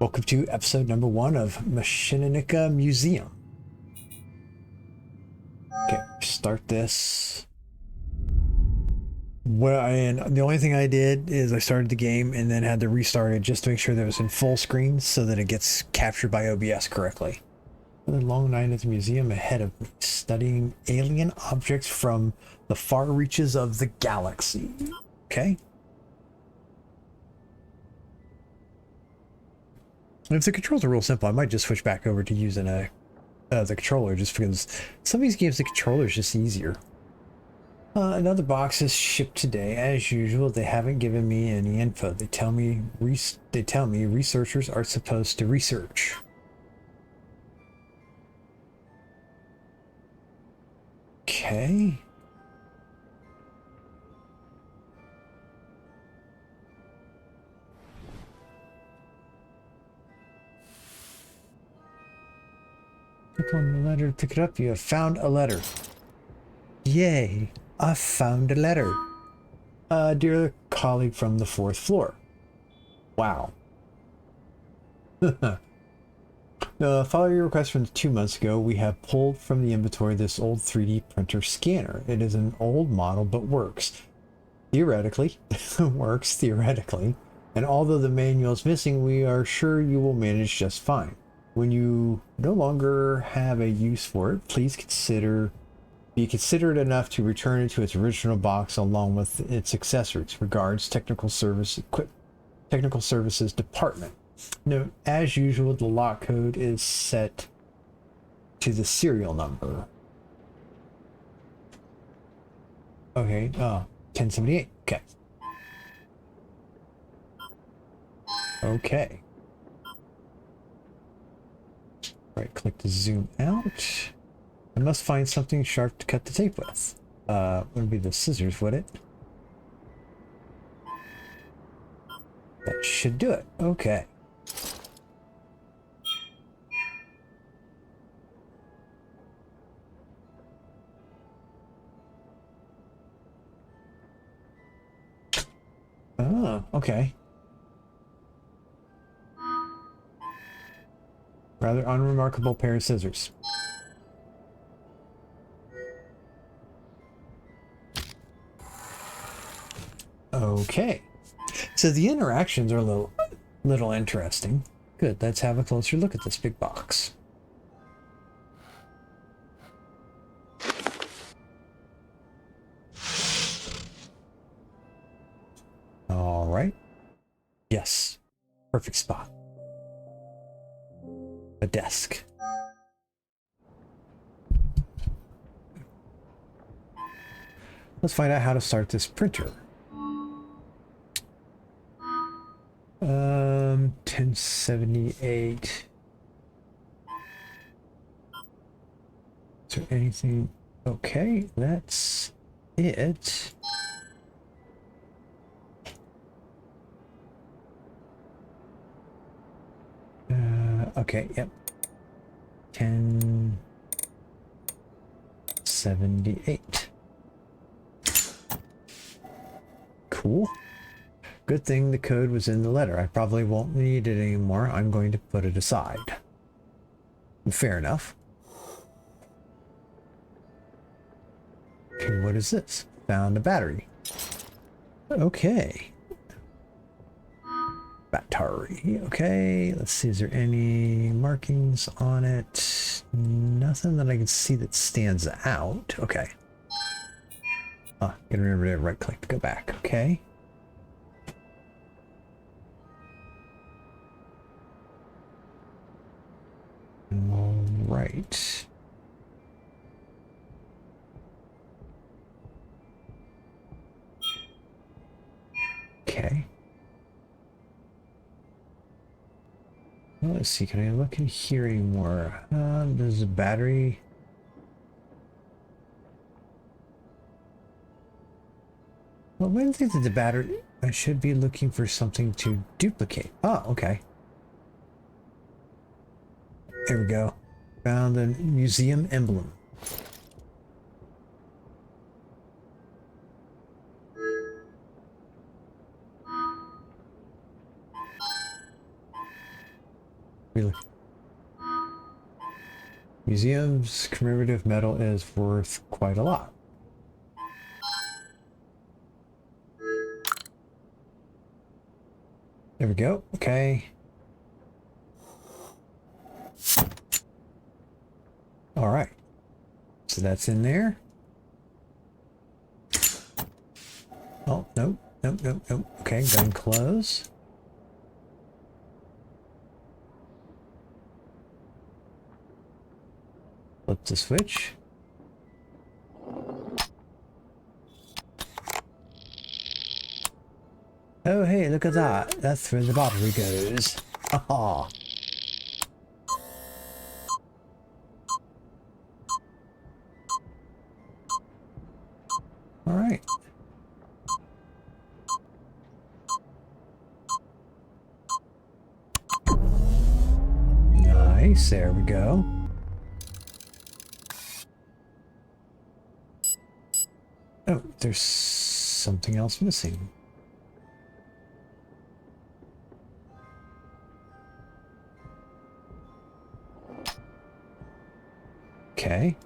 Welcome to episode number 1 of Machinika Museum. Okay, start this. Well, and the only thing I did is I started the game and then had to restart it just to make sure that it was in full screen so that it gets captured by OBS correctly. Another long night at the museum ahead of me, studying alien objects from the far reaches of the galaxy. Okay. If the controls are real simple, I might just switch back over to using the controller, just because some of these games the controller is just easier. Another box is shipped today. As usual, they haven't given me any info. They tell me researchers are supposed to research. Okay. Click on the letter to pick it up. You have found a letter. Yay, I found a letter. Dear colleague from the 4th floor. Wow. Following your request from 2 months ago, we have pulled from the inventory this old 3D printer scanner. It is an old model, but works. Theoretically. Works theoretically. And although the manual is missing, we are sure you will manage just fine. When you no longer have a use for it, please be considerate enough to return it to its original box along with its accessories. Regards, Technical Services Department. Note, as usual, the lock code is set to the serial number. Okay, 1078. Okay. Okay. Right click to zoom out. I must find something sharp to cut the tape with. Would be the scissors, would it? That should do it. Okay. Oh, okay. Rather unremarkable pair of scissors. Okay. So the interactions are a little interesting. Good, let's have a closer look at this big box. All right. Yes. Perfect spot. A desk. Let's find out how to start this printer. 1078. Is there anything? Okay, that's it. Okay, yep. 1078. Cool. Good thing the code was in the letter. I probably won't need it anymore. I'm going to put it aside. Fair enough. Okay, what is this? Found a battery. Okay. Battery. Okay, let's see. Is there any markings on it? Nothing that I can see that stands out. Okay. Gotta remember to right click to go back. Okay. All right. Okay. Well, let's see. Can I look in here anymore? There's a battery. Well, when I think that the battery, I should be looking for something to duplicate. Oh, okay. There we go. Found a museum emblem. Really? Museum's commemorative medal is worth quite a lot. There we go. Okay. All right. So that's in there. Oh, nope, nope, nope, nope. Okay, gun close. Flip the switch. Oh, hey, look at that. That's where the battery goes. Haha. All right. Nice. There we go. Oh, there's something else missing. Okay.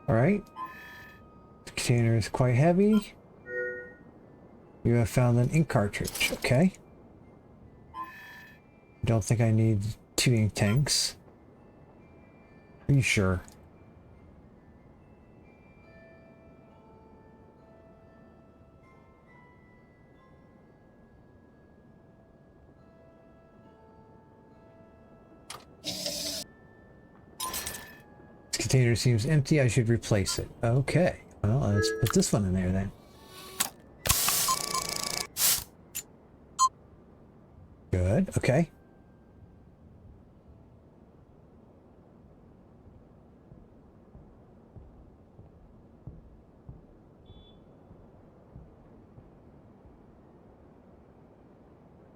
All right. The container is quite heavy. You have found an ink cartridge. Okay. Don't think I need 2 ink tanks. Are you sure? This container seems empty. I should replace it. Okay. Well, let's put this one in there then. Good. Okay.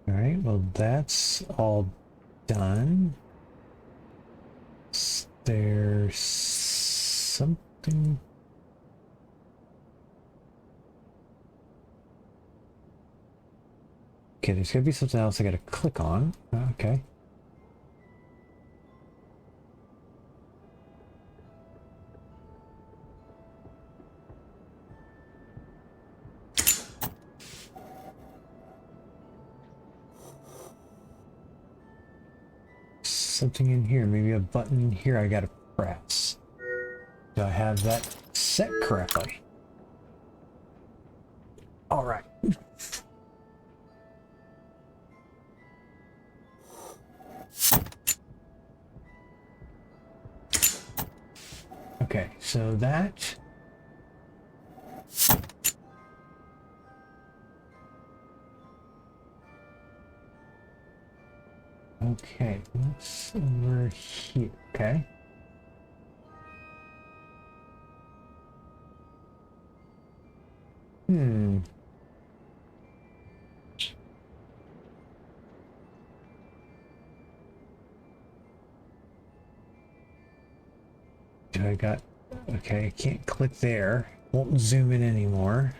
All right. Well, that's all done. There's something. Okay, there's gotta be something else I gotta click on. Okay. Something in here, maybe a button here I gotta press. Do I have that set correctly? All right. Okay, so that. Okay, what's over here? Okay. Hmm. Do I got... Okay, I can't click there. Won't zoom in anymore.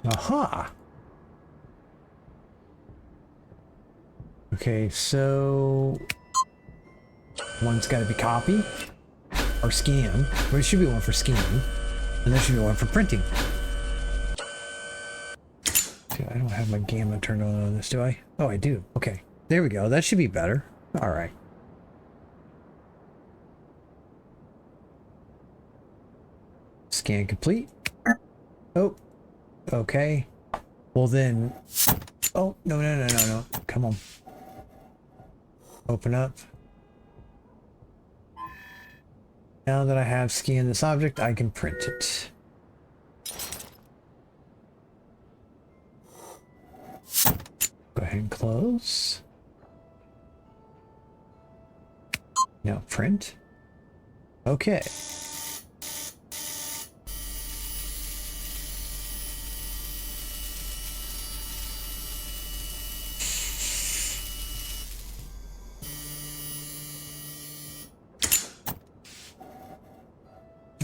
Aha! Okay, so... One's got to be copy or scan. Well, there should be one for scan, and there should be one for printing. See, I don't have my gamma turned on this, do I? Oh, I do. Okay, there we go. That should be better. All right. Scan complete. Oh, okay. Well then... Oh, no, no, no, no, no. Come on. Open up. Now that I have scanned this object, I can print it. Go ahead and close. Now print. Okay.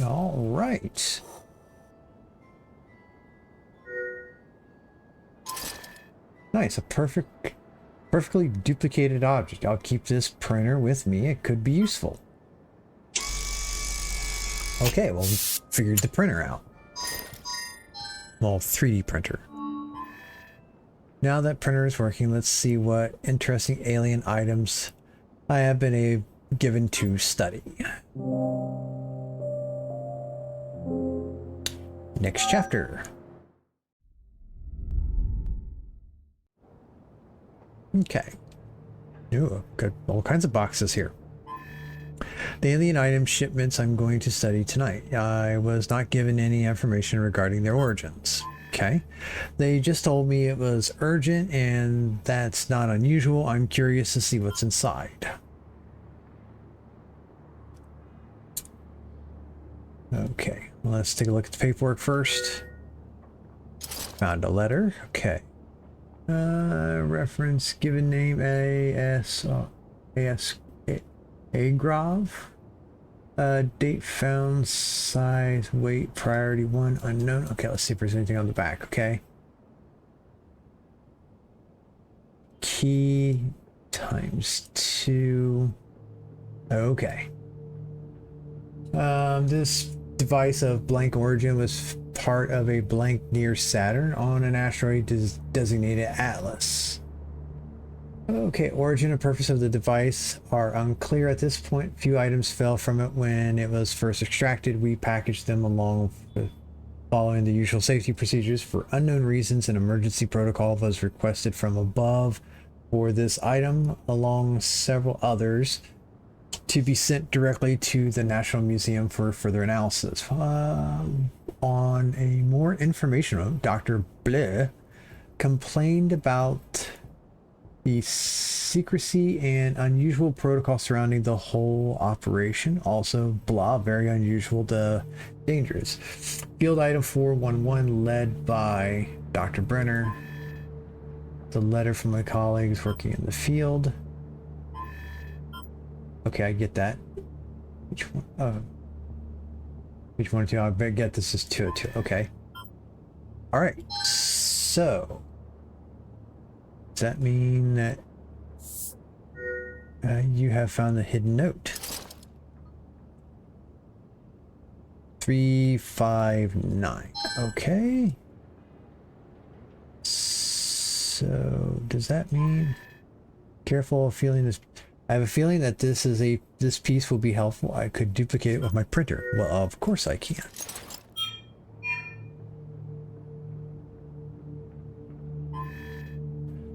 All right. Nice, a perfectly duplicated object. I'll keep this printer with me. It could be useful. Okay, well, we figured the printer out. Well, 3D printer. Now that printer is working, let's see what interesting alien items I have been given to study. Next chapter. Okay. Ooh, got all kinds of boxes here. The alien item shipments I'm going to study tonight. I was not given any information regarding their origins. Okay. They just told me it was urgent, and that's not unusual. I'm curious to see what's inside. Okay, let's take a look at the paperwork first. Found a letter. Okay. Reference, given name Agrov. Date found, size, weight, priority 1, unknown. Okay, let's see if there's anything on the back, okay? Key ×2. Okay. This device of blank origin was part of a blank near Saturn on an asteroid designated Atlas. Okay, origin and purpose of the device are unclear at this point. Few items fell from it when it was first extracted. We packaged them along with following the usual safety procedures. For unknown reasons, an emergency protocol was requested from above for this item, along several others, to be sent directly to the National Museum for further analysis. On a more information note, Dr. Bleh complained about the secrecy and unusual protocol surrounding the whole operation. Also, blah, very unusual to dangerous. Field item 411 led by Dr. Brenner. The letter from my colleagues working in the field. Okay, I get that. Which one? Which one two? I better get this is 202. Okay. All right. So, does that mean that you have found the hidden note? 359. Okay. So, does that mean careful of feeling this? I have a feeling that this piece will be helpful. I could duplicate it with my printer. Well, of course I can.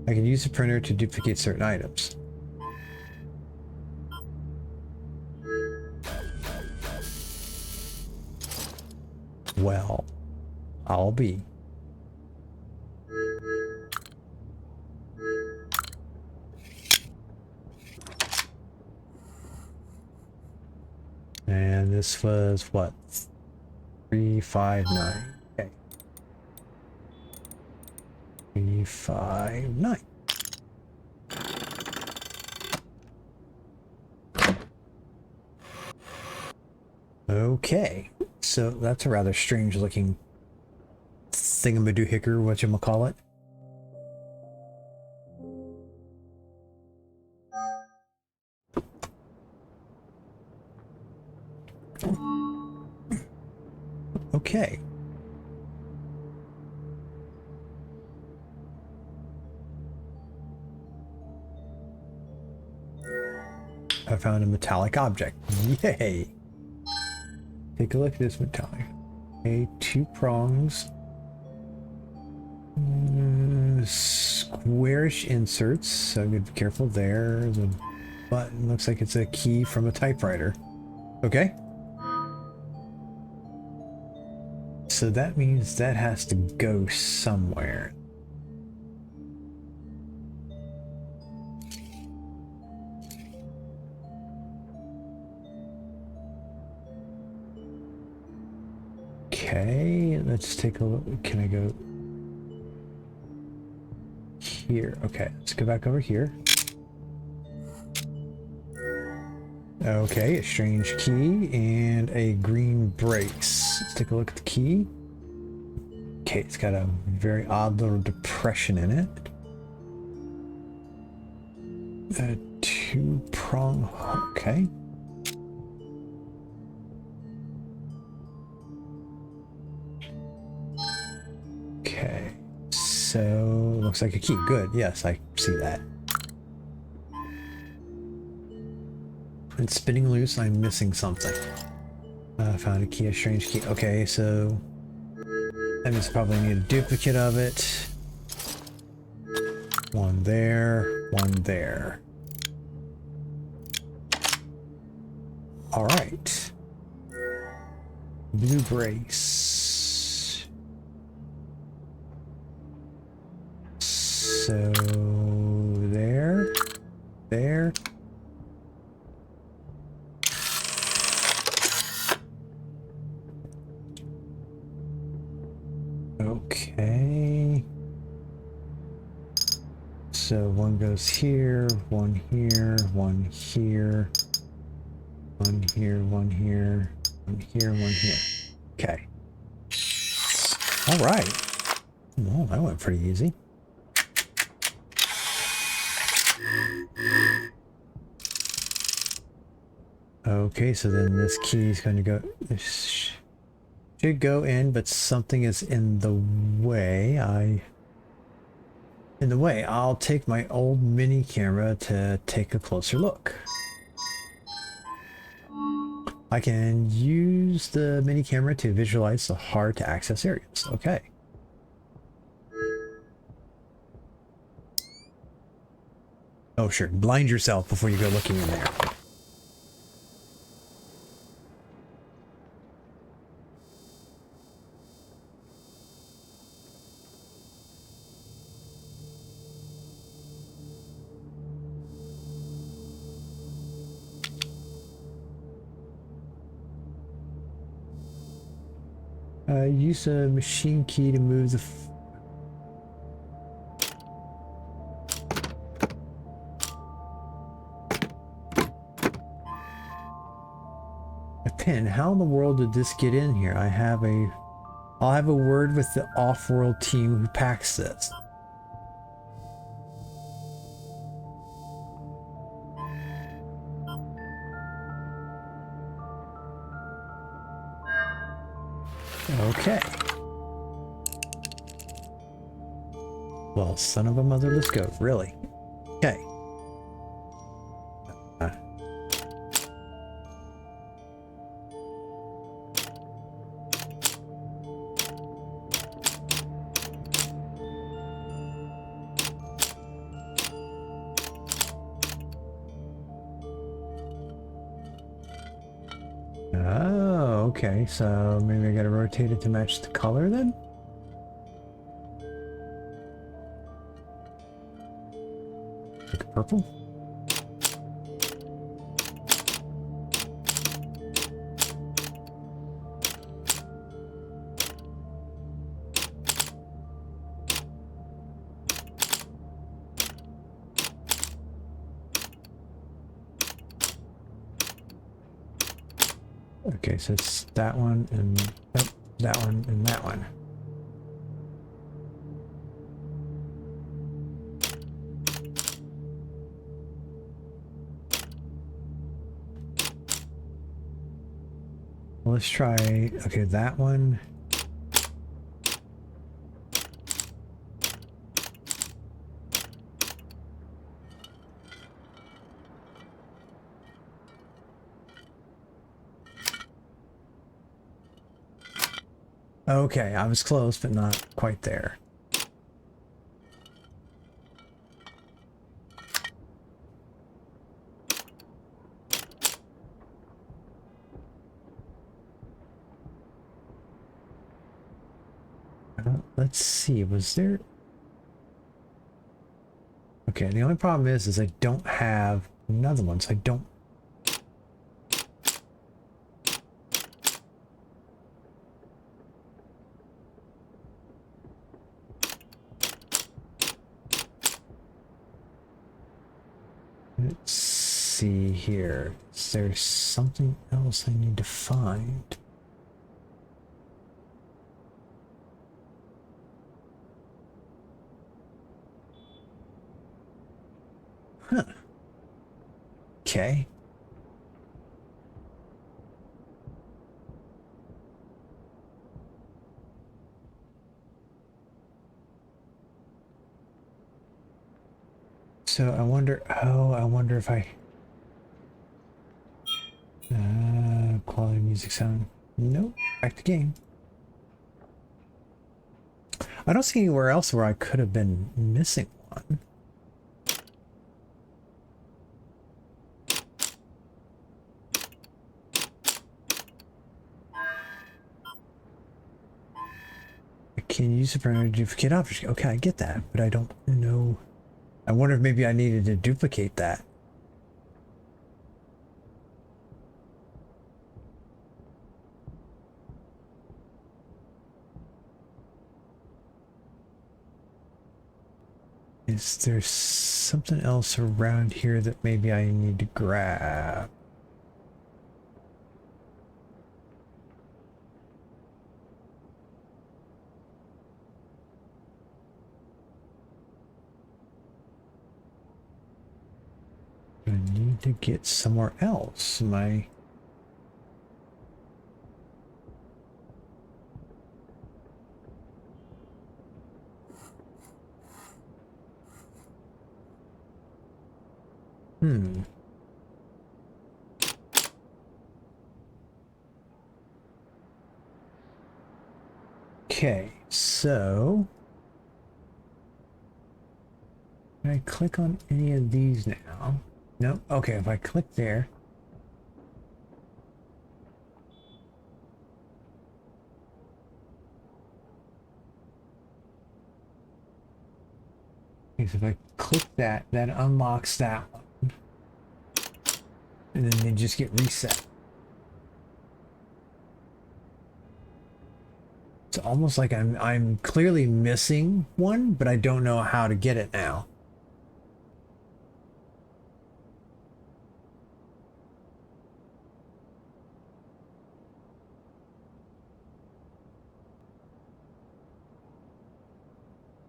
I can use the printer to duplicate certain items. Well, I'll be. And this was what? 359. Okay. 359. Okay. So that's a rather strange looking thingamadoohicker, whatchamacallit. Okay. I found a metallic object. Yay! Take a look at this metallic. Okay, 2 prongs. Squarish inserts, so I'm gonna be careful there. The button looks like it's a key from a typewriter. Okay. So that means that has to go somewhere. Okay, let's take a look. Can I go here? Okay, let's go back over here. Okay, a strange key and a green brace. Let's take a look at the key. Okay, it's got a very odd little depression in it. A two-prong, okay. Okay, so looks like a key. Good, yes, I see that. It's spinning loose. I'm missing something. I found a key, a strange key. Okay, so that means I probably need a duplicate of it. One there, one there. All right. Blue brace. So there, there. Okay. So one goes here, one here, one here, one here, one here, one here, one here. Okay. All right. Well, that went pretty easy. Okay, so then this key is going to go. This should go in, but something is in the way. I'll take my old mini camera to take a closer look. I can use the mini camera to visualize the hard to access areas. Okay. Oh, sure. Blind yourself before you go looking in there. Use a machine key to move the... A pin. How in the world did this get in here? I'll have a word with the off-world team who packs this. Okay. Well, son of a motherless goat, really. Okay. Oh, okay. So maybe I gotta rotate it to match the color then? Like purple? Okay, so it's that one and oh, that one and that one. Let's try, okay, that one. Okay, I was close, but not quite there. Let's see, was there... Okay, the only problem is I don't have another one, so I don't... Let's see here. Is there something else I need to find? Huh. Okay. So I wonder, oh, I wonder if I... quality music sound. Nope. Back to game. I don't see anywhere else where I could have been missing one. I can use it for an duplicate object. Okay, I get that, but I don't know. I wonder if maybe I needed to duplicate that. Is there something else around here that maybe I need to grab? I need to get somewhere else. My... Okay, so... Can I click on any of these now? No? Okay, if I click there... Okay, so if I click that, that unlocks that one. And then they just get reset. It's almost like I'm clearly missing one, but I don't know how to get it now.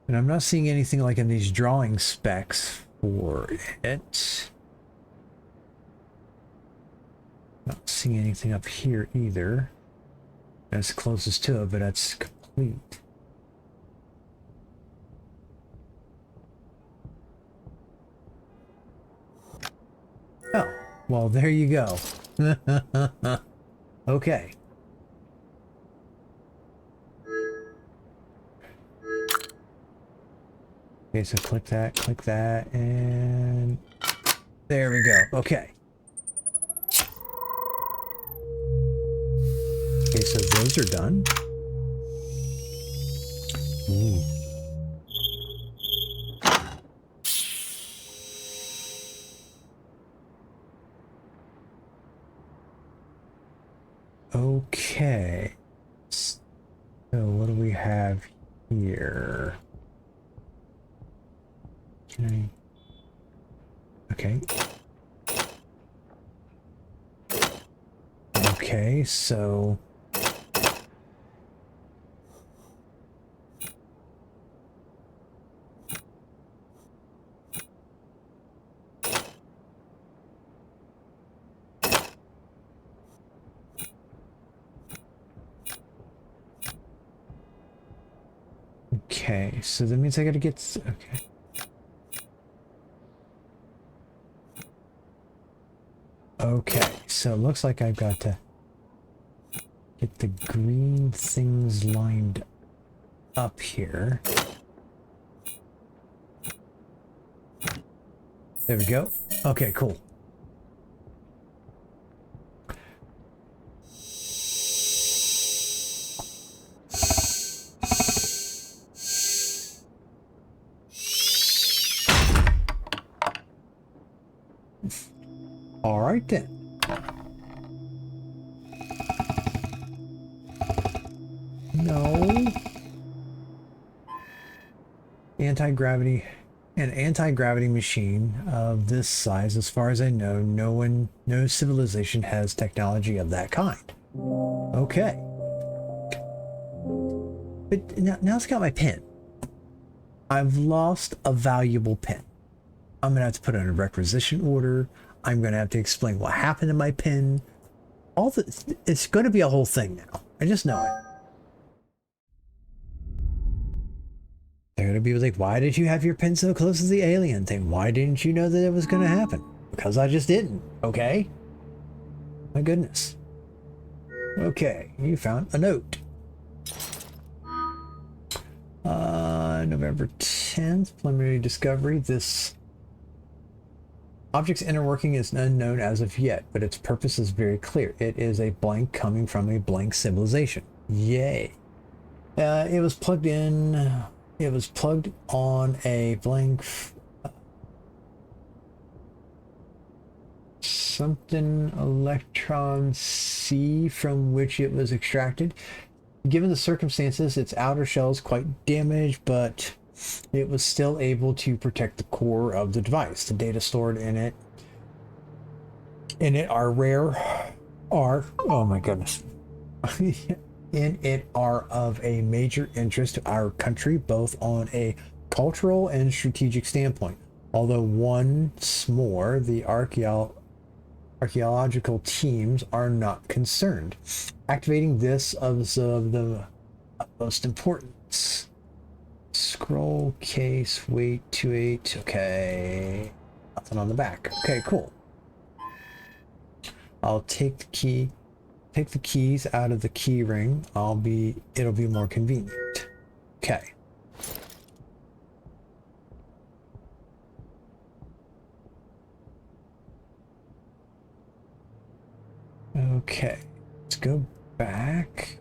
And I'm not seeing anything like in these drawing specs for it. Not seeing anything up here either. That's closest to it, but that's complete. Oh, well, there you go. Okay. Okay, so click that, and there we go. Okay. Okay, so those are done. Ooh. Okay. So what do we have here? Can I... Okay. Okay, so... Okay, so that means I gotta get... Okay. Okay, so it looks like I've got to get the green things lined up here. There we go. Okay, cool. All right then. No. Anti-gravity An anti-gravity machine of this size, as far as I know, no civilization has technology of that kind. Okay. But now it's got my pin. I've lost a valuable pin. I'm gonna have to put it in a requisition order. I'm gonna have to explain what happened to my pin. It's gonna be a whole thing now. I just know it. They're gonna be like, why did you have your pin so close to the alien thing? Why didn't you know that it was gonna happen? Because I just didn't, okay? My goodness. Okay, you found a note. November 10th, preliminary discovery. This object's inner working is unknown as of yet, but its purpose is very clear. It is a blank coming from a blank civilization. Yay. It was plugged in. It was plugged on a blank something electron C from which it was extracted. Given the circumstances, its outer shell is quite damaged, but it was still able to protect the core of the device. The data stored in it oh my goodness. In it are of a major interest to our country, both on a cultural and strategic standpoint. Although once more, the archaeological teams are not concerned. Activating this is of the utmost importance. Scroll case, weight 28. Okay. Nothing on the back. Okay, cool. I'll take the keys out of the key ring. It'll be more convenient. Okay. Okay. Let's go back.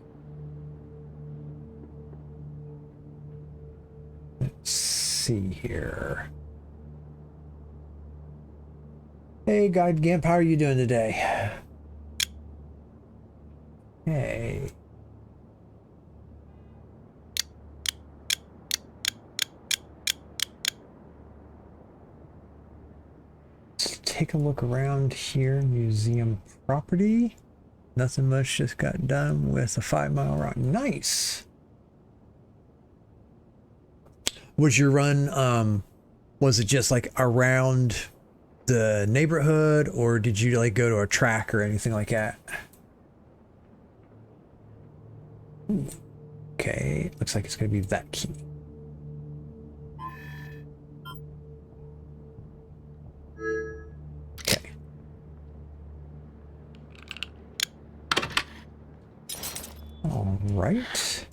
Let's see here. Hey, Guide Gimp, how are you doing today? Hey. Let's take a look around here. Museum property. Nothing much just got done with a 5-mile route. Nice. Was your run, was it just like around the neighborhood, or did you like go to a track or anything like that? Okay, looks like it's going to be that key. Okay. All right.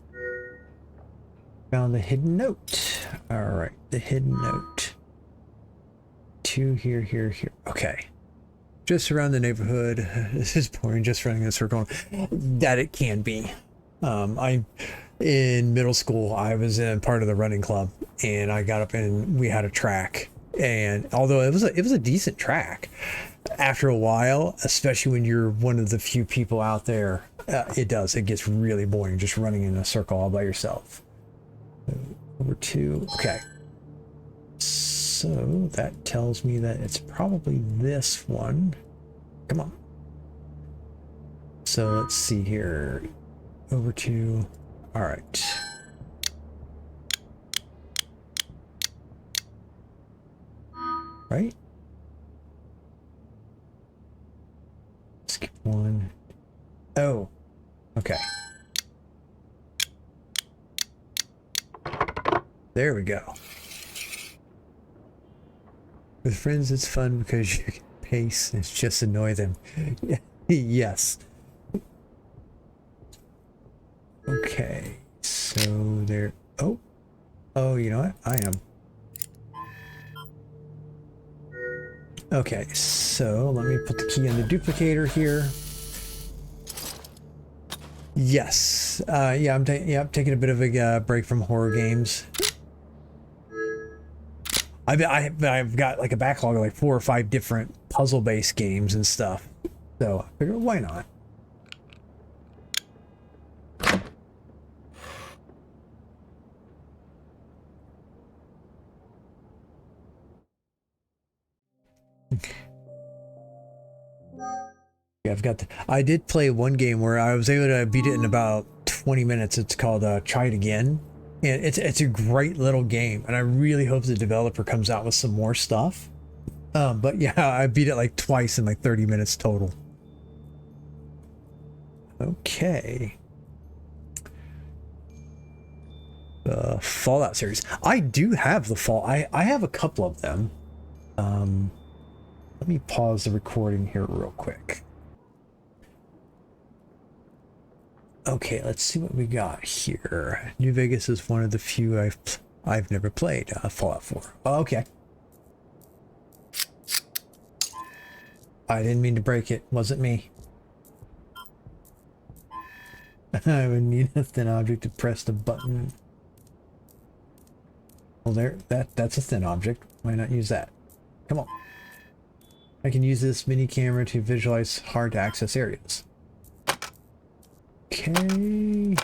Found the hidden note. All right, the hidden note. 2 here, here, here. Okay. Just around the neighborhood. This is boring, just running in a circle. That it can be. In middle school, I was in part of the running club, and I got up and we had a track. And although it was a decent track, after a while, especially when you're one of the few people out there, it gets really boring just running in a circle all by yourself. Over 2. Okay. So that tells me that it's probably this one. Come on. So let's see here. Over 2. All right. Right? Skip 1. Oh. Okay. There we go. With friends, it's fun because you can pace and just annoy them. Yes. Okay. So there. Oh. Oh, you know what? I am. Okay. So let me put the key on the duplicator here. Yes. Yeah, I'm taking a bit of a break from horror games. I've got like a backlog of like 4 or 5 different puzzle-based games and stuff. So I figured, why not? Yeah, I did play one game where I was able to beat it in about 20 minutes. It's called Try It Again. And it's a great little game. And I really hope the developer comes out with some more stuff. But yeah, I beat it like twice in like 30 minutes total. Okay. The Fallout series. I do have the I have a couple of them. Let me pause the recording here real quick. Okay, let's see what we got here. New Vegas is one of the few I've never played. Fallout 4. Oh, okay. I didn't mean to break it. Wasn't me. I would need a thin object to press the button. Well, that's a thin object. Why not use that? Come on. I can use this mini camera to visualize hard to access areas. Okay.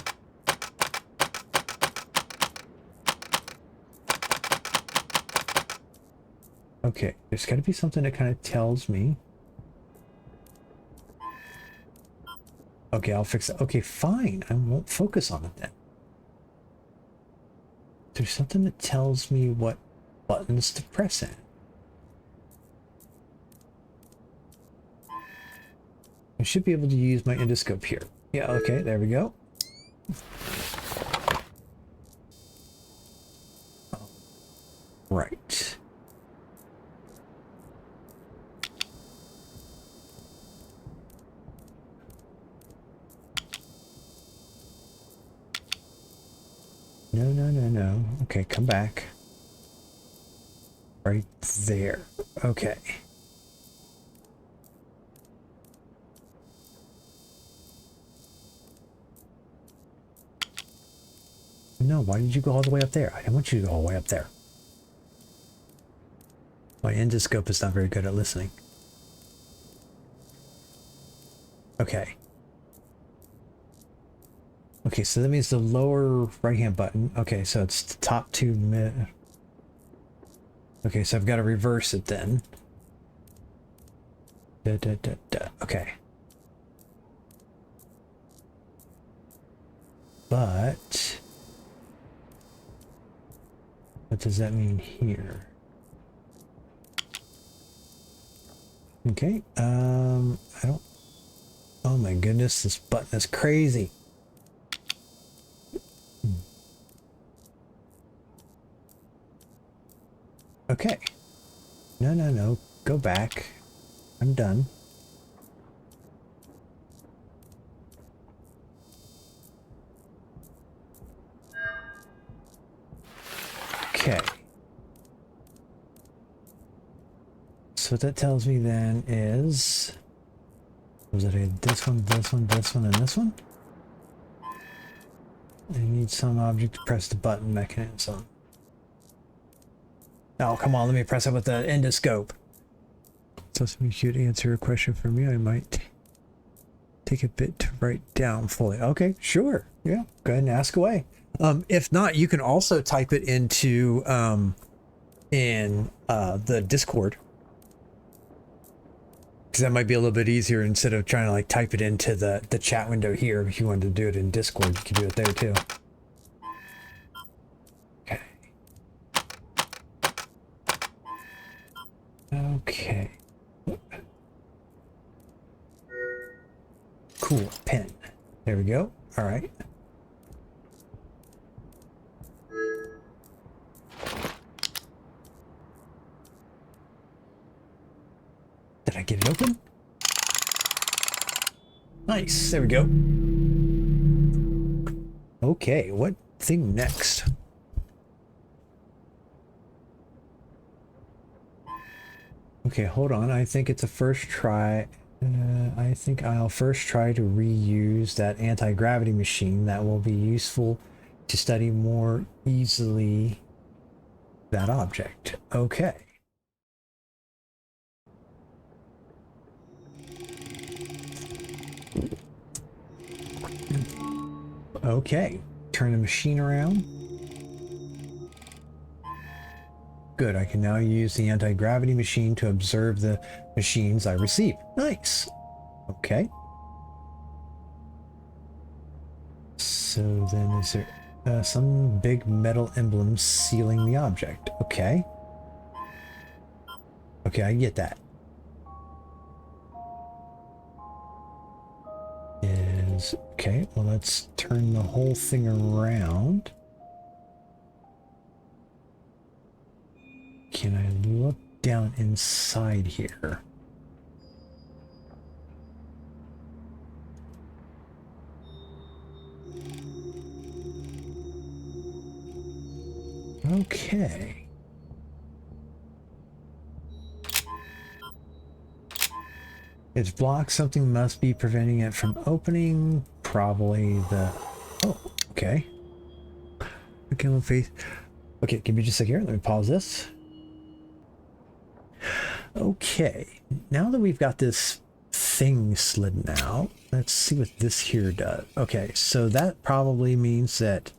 Okay, there's got to be something that kind of tells me. Okay, I'll fix it. Okay, fine. I won't focus on it then. There's something that tells me what buttons to press in. I should be able to use my endoscope here. Yeah, okay, there we go. Right. No. Okay, come back. Right there. Okay. No, why did you go all the way up there? I didn't want you to go all the way up there. My endoscope is not very good at listening. Okay. Okay, so that means the lower right-hand button. Okay, so it's the top two mid. Okay, so I've got to reverse it then. Okay. But what does that mean here? Okay, I don't... Oh my goodness, this button is crazy. Okay. No. Go back. I'm done. Okay. So what that tells me then is... Was it this one, and this one? I need some object to press the button mechanism. Oh, come on, let me press it with the endoscope. So if you could answer a question for me, I might take a bit to write down fully. Okay, sure. Yeah, go ahead and ask away. If not, you can also type it into the Discord. Because that might be a little bit easier instead of trying to like type it into the chat window here. If you wanted to do it in Discord, you can do it there too. Okay. Okay. Cool. Pen. There we go. All right. Did I get it open? Nice. There we go. Okay. What thing next? Okay, hold on. I think it's a first try. I think I'll first try to reuse that anti-gravity machine. That will be useful to study more easily that object. Okay. Okay. Turn the machine around. Good, I can now use the anti-gravity machine to observe the machines I receive. Nice. Okay. So then is there some big metal emblem sealing the object? Okay. Okay, I get that. Okay, well, let's turn the whole thing around. Can I look down inside here? Okay. It's blocked. Something must be preventing it from opening. Probably the... Oh, okay. Okay, we'll face... Okay, give me just a second here. Let me pause this. Okay. Now that we've got this thing slidden out, let's see what this here does. Okay, so that probably means that...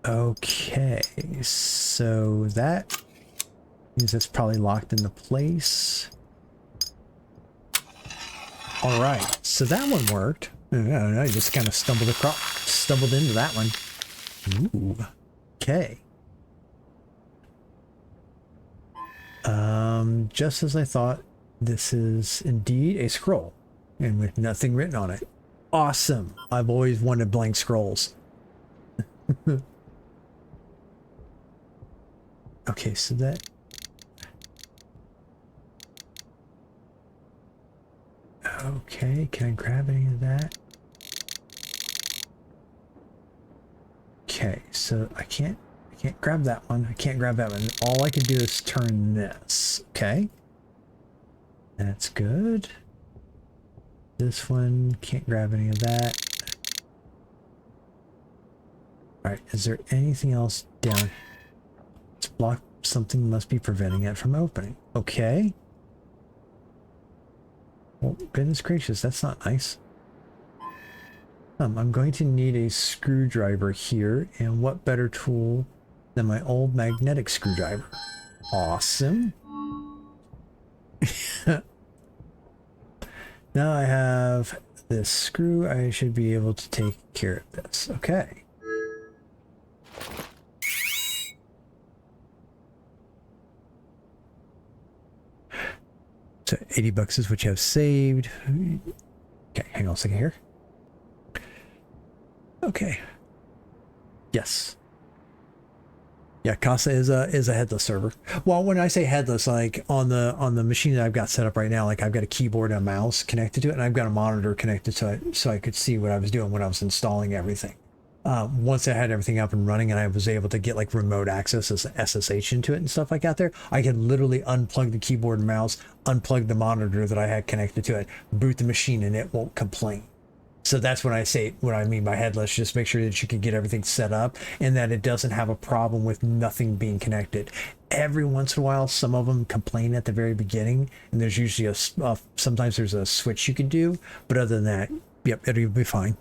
Okay, so that means it's probably locked into place. All right, so that one worked. I don't know, I just kind of stumbled into that one. Ooh, okay. Just as I thought, this is indeed a scroll, and with nothing written on it. Awesome! I've always wanted blank scrolls. Okay, so that... Okay, can I grab any of that? Okay, so I can't grab that one. I can't grab that one. All I can do is turn this. Okay. That's good. This one, can't grab any of that. Alright, is there anything else down? It's blocked. Something must be preventing it from opening. Okay. Well, goodness gracious, that's not nice. I'm going to need a screwdriver here, and what better tool than my old magnetic screwdriver? Awesome. Now I have this screw. I should be able to take care of this. Okay. So 80 bucks is what you have saved. Okay, hang on a second here. Okay. Yes. Yeah, Casa is a headless server. Well, when I say headless, like on the machine that I've got set up right now, like I've got a keyboard and a mouse connected to it, and I've got a monitor connected to it, so I could see what I was doing when I was installing everything. Once I had everything up and running and I was able to get like remote access as SSH into it and stuff like that there, I could literally unplug the keyboard and mouse, unplug the monitor that I had connected to it, boot the machine, and it won't complain. So that's when I say what I mean by headless. Just make sure that you can get everything set up and that it doesn't have a problem with nothing being connected. Every once in a while, some of them complain at the very beginning, and there's usually sometimes there's a switch you can do, but other than that, yep, it'll be fine.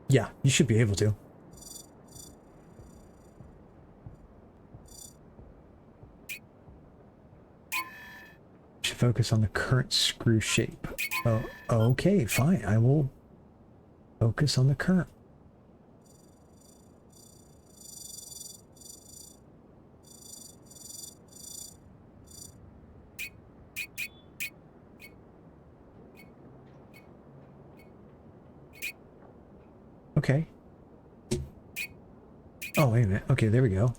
Yeah, you should be able to. Should focus on the current screw shape. Oh, okay, fine. I will focus on the current. Okay. Oh, wait a minute. Okay, there we go.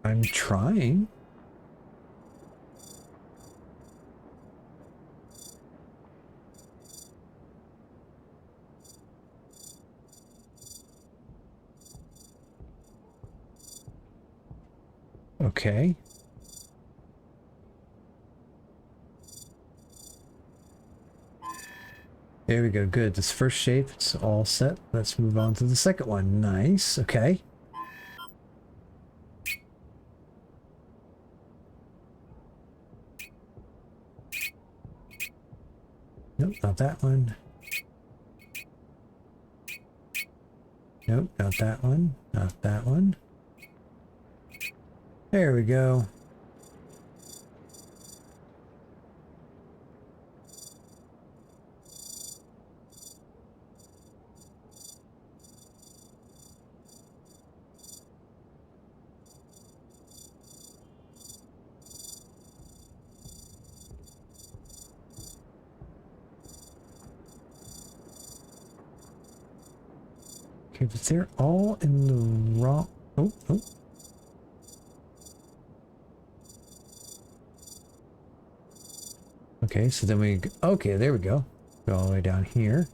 I'm trying. Okay. There we go. Good. This first shape, it's all set. Let's move on to the second one. Nice. Okay. Nope, not that one. Nope, not that one. Not that one. There we go. Okay, but they're all in the wrong... Oh, oh. Okay, so then we... Okay, there we go. Go all the way down here.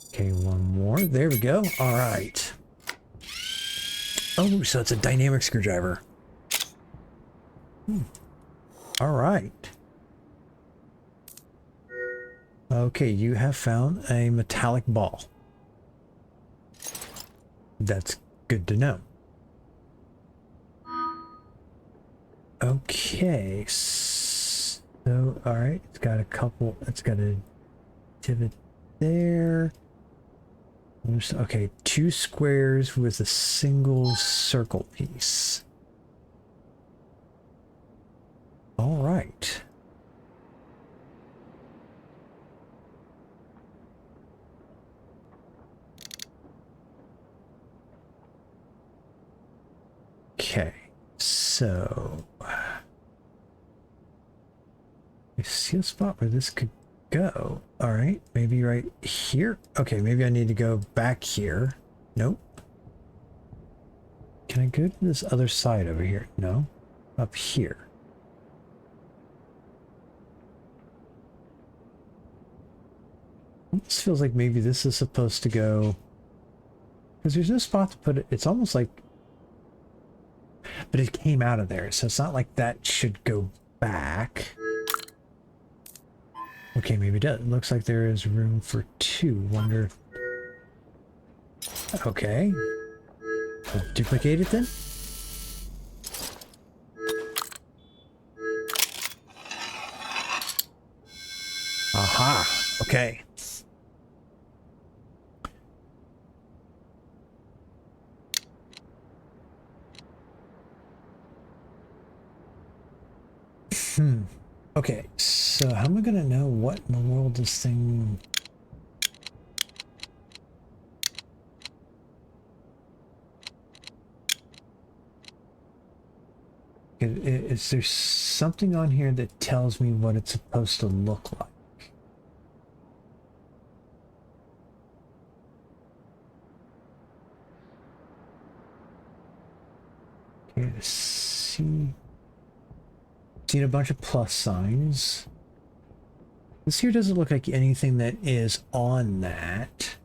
Okay, one more. There we go. All right. Oh, so it's a dynamic screwdriver. All right. Okay, you have found a metallic ball. That's good to know. Okay, so, all right, it's got a couple, it's got a divot there. Okay, 2 squares with a single circle piece. All right. Okay, so I see a spot where this could go. All right, maybe right here. Okay, maybe I need to go back here. Nope. Can I go to this other side over here? No. Up here. This feels like maybe this is supposed to go, because there's no spot to put it. It's almost like, but it came out of there, so it's not like that should go back. Okay, maybe it does. It looks like there is room for 2. Wonder. Okay. We'll duplicate it then. Aha. Okay. Okay, so how am I gonna know what in the world this thing... Is there something on here that tells me what it's supposed to look like? Okay, to see... Seen a bunch of plus signs. This here doesn't look like anything that is on that.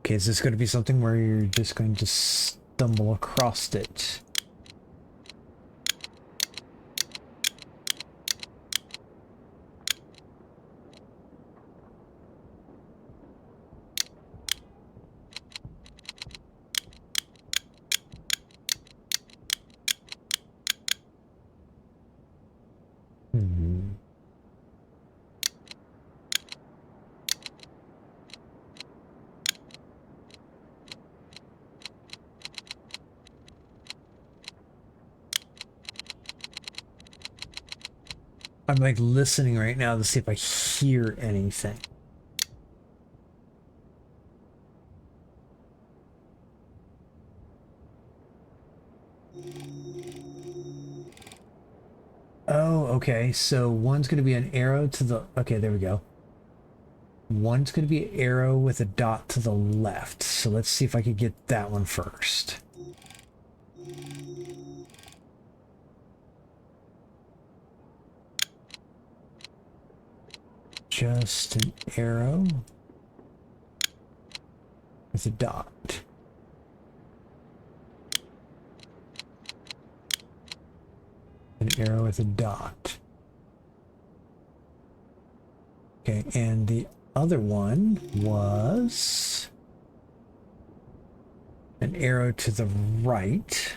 Okay, is this going to be something where you're just going to stumble across it? I'm like listening right now to see if I hear anything. Oh, okay. So one's going to be an arrow to the... Okay, there we go. One's going to be an arrow with a dot to the left. So let's see if I could get that one first. Just an arrow with a dot. An arrow with a dot. Okay, and the other one was an arrow to the right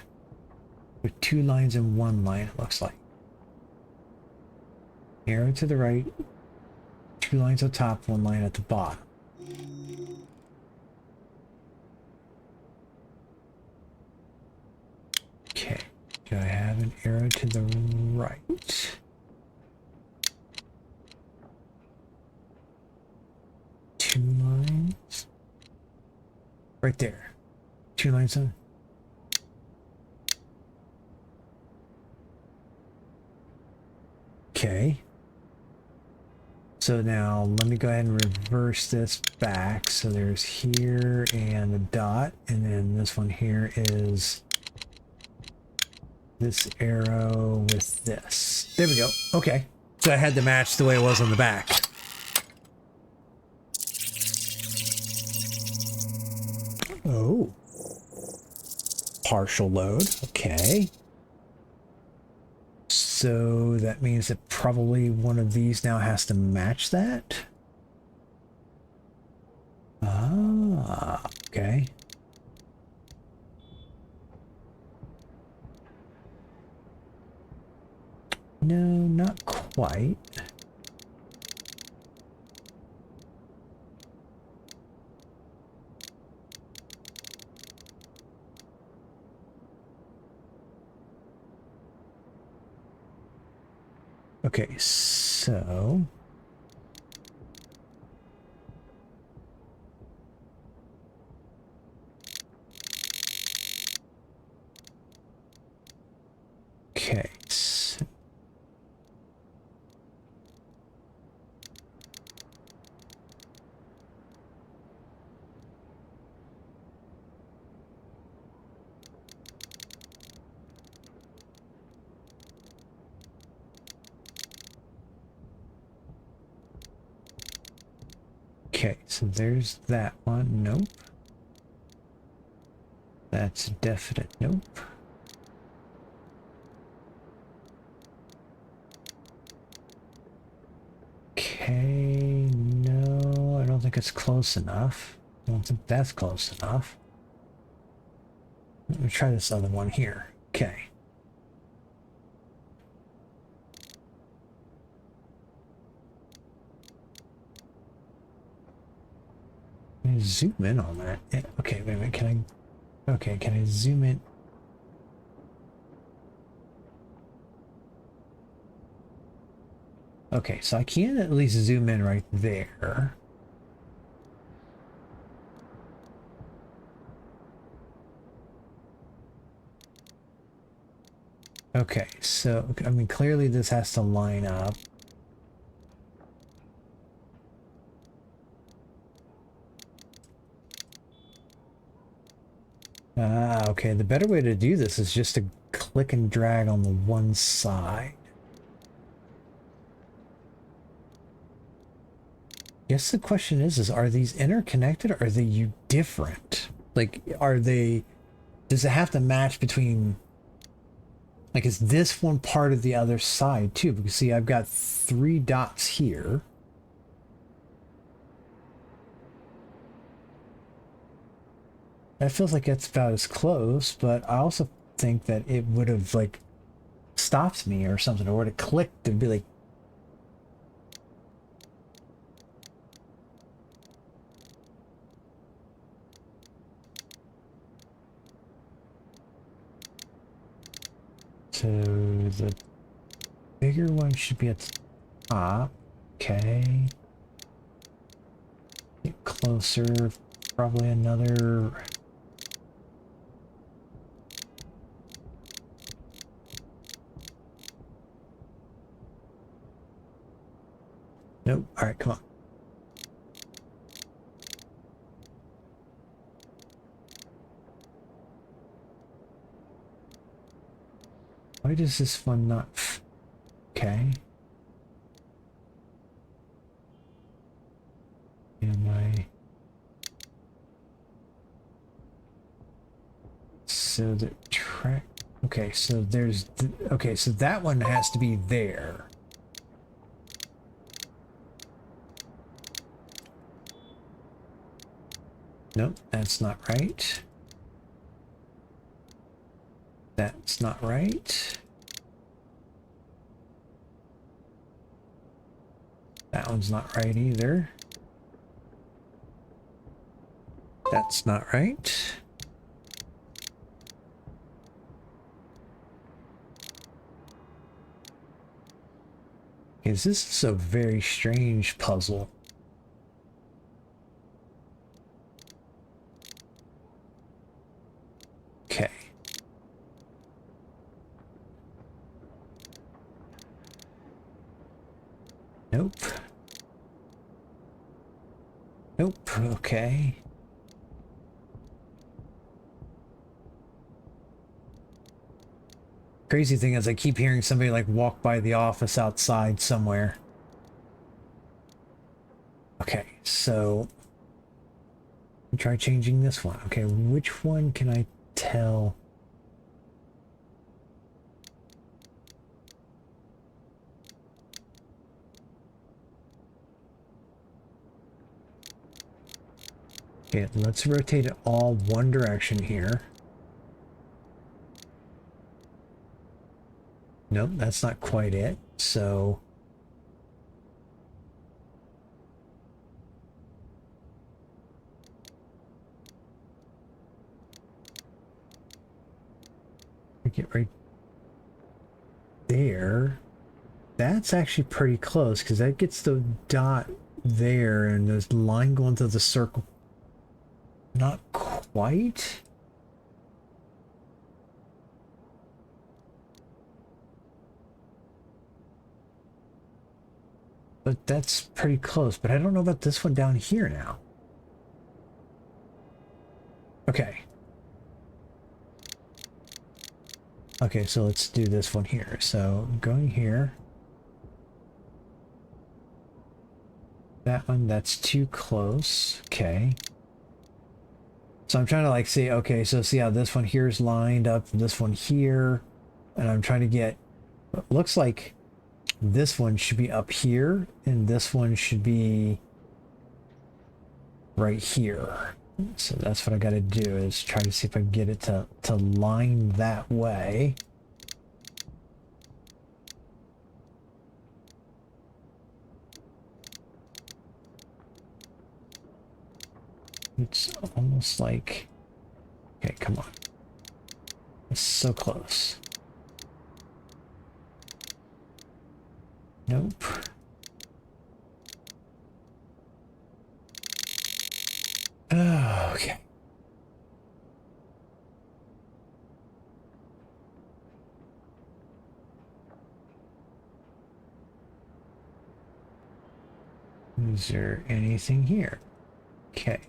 With 2 lines and 1 line, it looks like. Arrow to the right, 2 lines on top, 1 line at the bottom. Okay, do I have an arrow to the right? 2 lines? Right there. 2 lines on. Okay. So now let me go ahead and reverse this back. So there's here and a dot, and then this one here is this arrow with this. There we go. Okay. So I had to match the way it was on the back. Oh. Partial load. Okay. So that means that probably one of these now has to match that. Ah, okay. No, not quite. Okay, so okay. Okay, so there's that one. Nope. That's a definite nope. Okay, no, I don't think it's close enough. I don't think that's close enough. Let me try this other one here. Okay. Let me zoom in on that. Okay, wait a minute. Can I? Okay, can I zoom in? Okay, so I can at least zoom in right there. Okay, so, I mean, clearly this has to line up. Ah, okay, the better way to do this is just to click and drag on the one side. Guess the question is are these interconnected or are they different? Like, does it have to match between, like, is this one part of the other side too? Because see, I've got 3 dots here. That feels like it's about as close, but I also think that it would have, like, stopped me or something, or would have clicked and be like, so the bigger one should be at the top. Okay. Get closer. Probably another. Nope. All right, come on. Why does this one not? Okay. Am I? So the track. Okay, so there's. Okay, so that one has to be there. Nope, that's not right. That's not right. That one's not right either. That's not right. Because this is a very strange puzzle. Okay. Nope. Nope. Okay. Crazy thing is I keep hearing somebody like walk by the office outside somewhere. Okay, so try changing this one. Okay, which one can I tell? Okay, let's rotate it all one direction here. Nope, that's not quite it. So get right there. That's actually pretty close because that gets the dot there and there's line going through the circle. Not quite. But that's pretty close. But I don't know about this one down here now. Okay. Okay, so let's do this one here. So going here. That one, that's too close. Okay. So I'm trying to like see, okay, so see how this one here is lined up, this one here, and I'm trying to get, it looks like this one should be up here, and this one should be right here. So that's what I got to do, is try to see if I can get it to line that way. It's almost like, okay, come on. It's so close. Nope. Oh, okay. Is there anything here? Okay.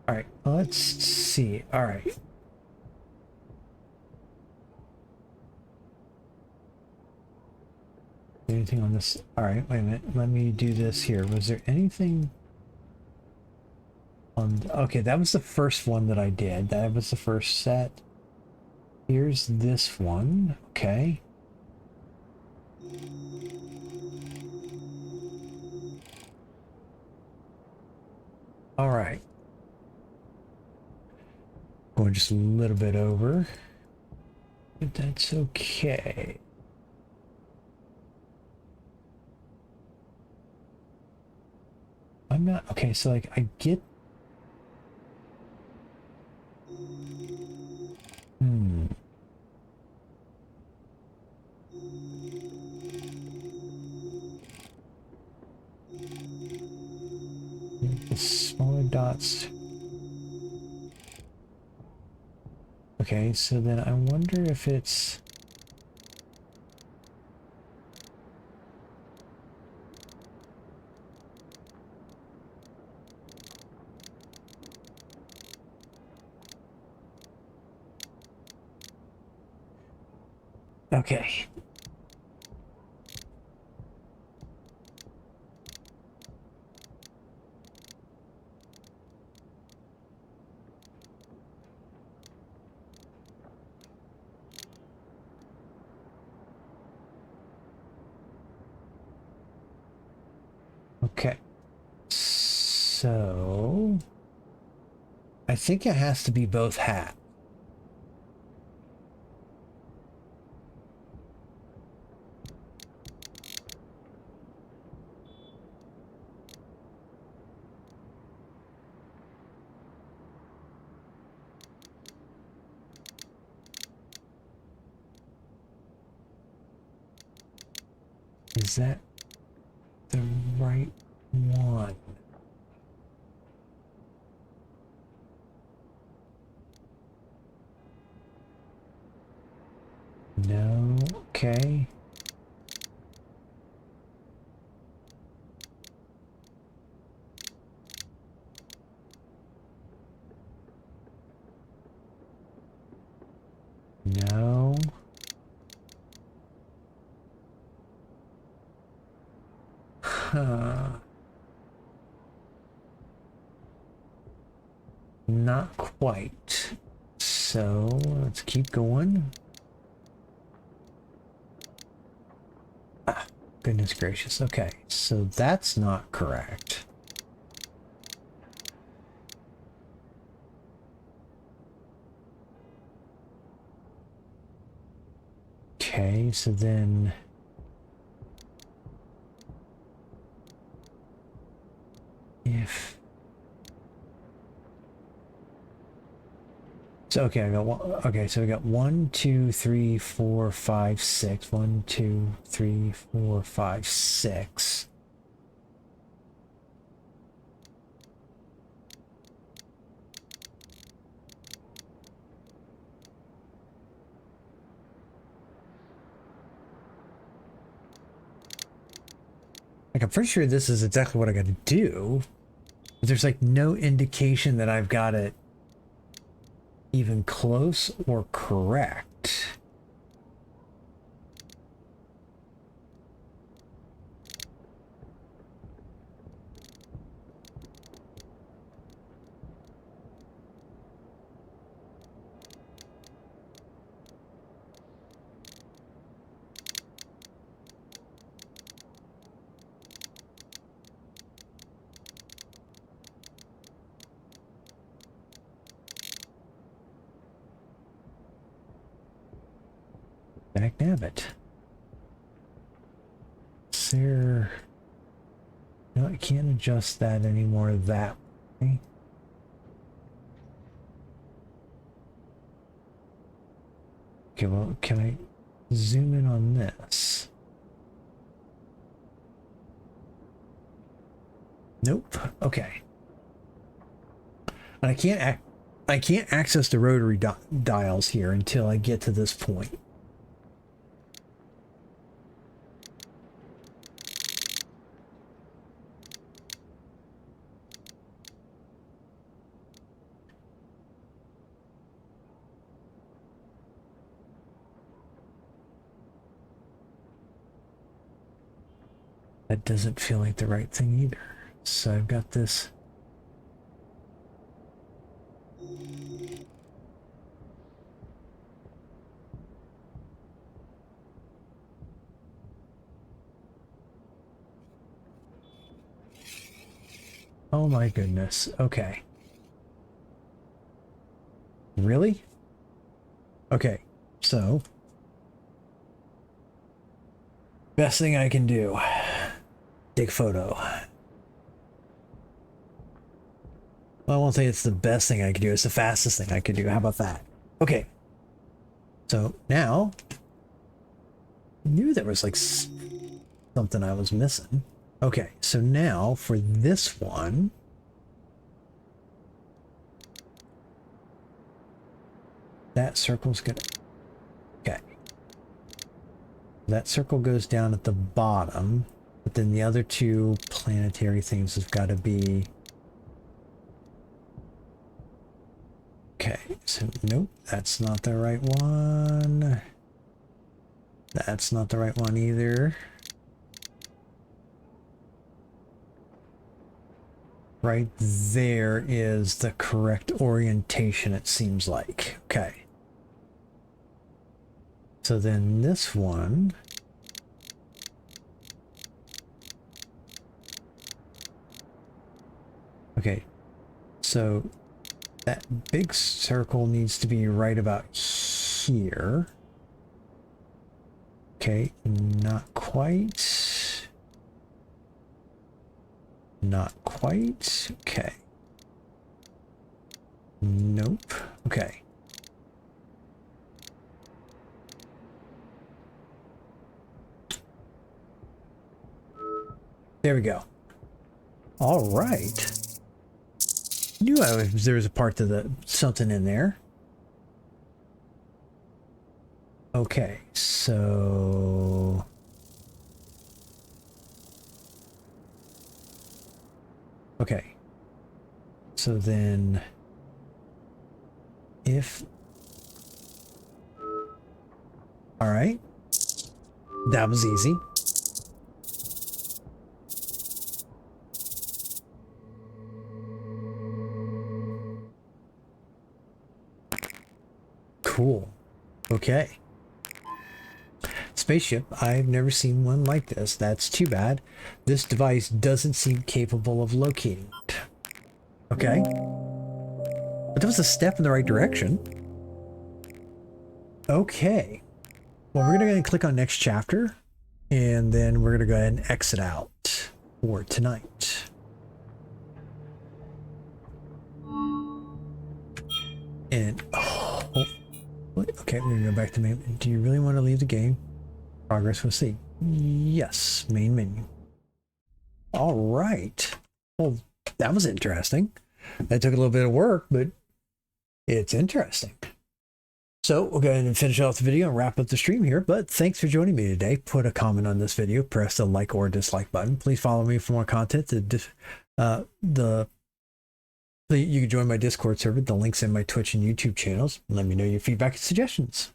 All right, let's see. All right. Anything on this? All right, wait a minute. Let me do this here. Was there anything on? Okay, that was the first one that I did. That was the first set. Here's this one. Okay. All right. Going just a little bit over. But that's okay. I'm not okay, so like I get the smaller dots. Okay, so then I wonder if it's okay. Okay. So I think it has to be both hat. Is that the right one? No, okay. No. Huh. Not quite. So let's keep going. Ah, goodness gracious. Okay, so that's not correct. Okay, so then if so, okay, I got one. Okay, so we got 1, 2, 3, 4, 5, 6. 1, 2, 3, 4, 5, 6. Like, I'm pretty sure this is exactly what I got to do, but there's like no indication that I've got it even close or correct. Back nabbit. Is there... No, I can't adjust that anymore that way. Okay, well, can I zoom in on this? Nope. Okay. And I can't access the rotary dials here until I get to this point. That doesn't feel like the right thing either. So I've got this. Oh my goodness. Okay. Really? Okay. So, best thing I can do. Take photo. Well, I won't say it's the best thing I could do. It's the fastest thing I could do. How about that? Okay. So now, I knew there was like something I was missing. Okay, so now for this one, that circle's gonna, okay. That circle goes down at the bottom, but then the other two planetary things have got to be, okay, so nope, that's not the right one. That's not the right one either. Right there is the correct orientation, it seems like. Okay. So then this one. Okay. So that big circle needs to be right about here. Okay, not quite. Not quite. Okay. Nope. Okay. There we go. All right. Knew there was a part to the something in there. Okay, so okay. So then if all right. That was easy. Cool. Okay. Spaceship. I've never seen one like this. That's too bad. This device doesn't seem capable of locating it. Okay. But that was a step in the right direction. Okay. Well, we're going to go ahead and click on next chapter, and then we're going to go ahead and exit out for tonight. And okay, we're going to go back to main. Do you really want to leave the game? Progress, we'll see. Yes, main menu. All right. Well, that was interesting. That took a little bit of work, but it's interesting. So we'll go ahead and finish off the video and wrap up the stream here. But thanks for joining me today. Put a comment on this video, press the like or dislike button. Please follow me for more content. You can join my Discord server. The link's in my Twitch and YouTube channels. Let me know your feedback and suggestions.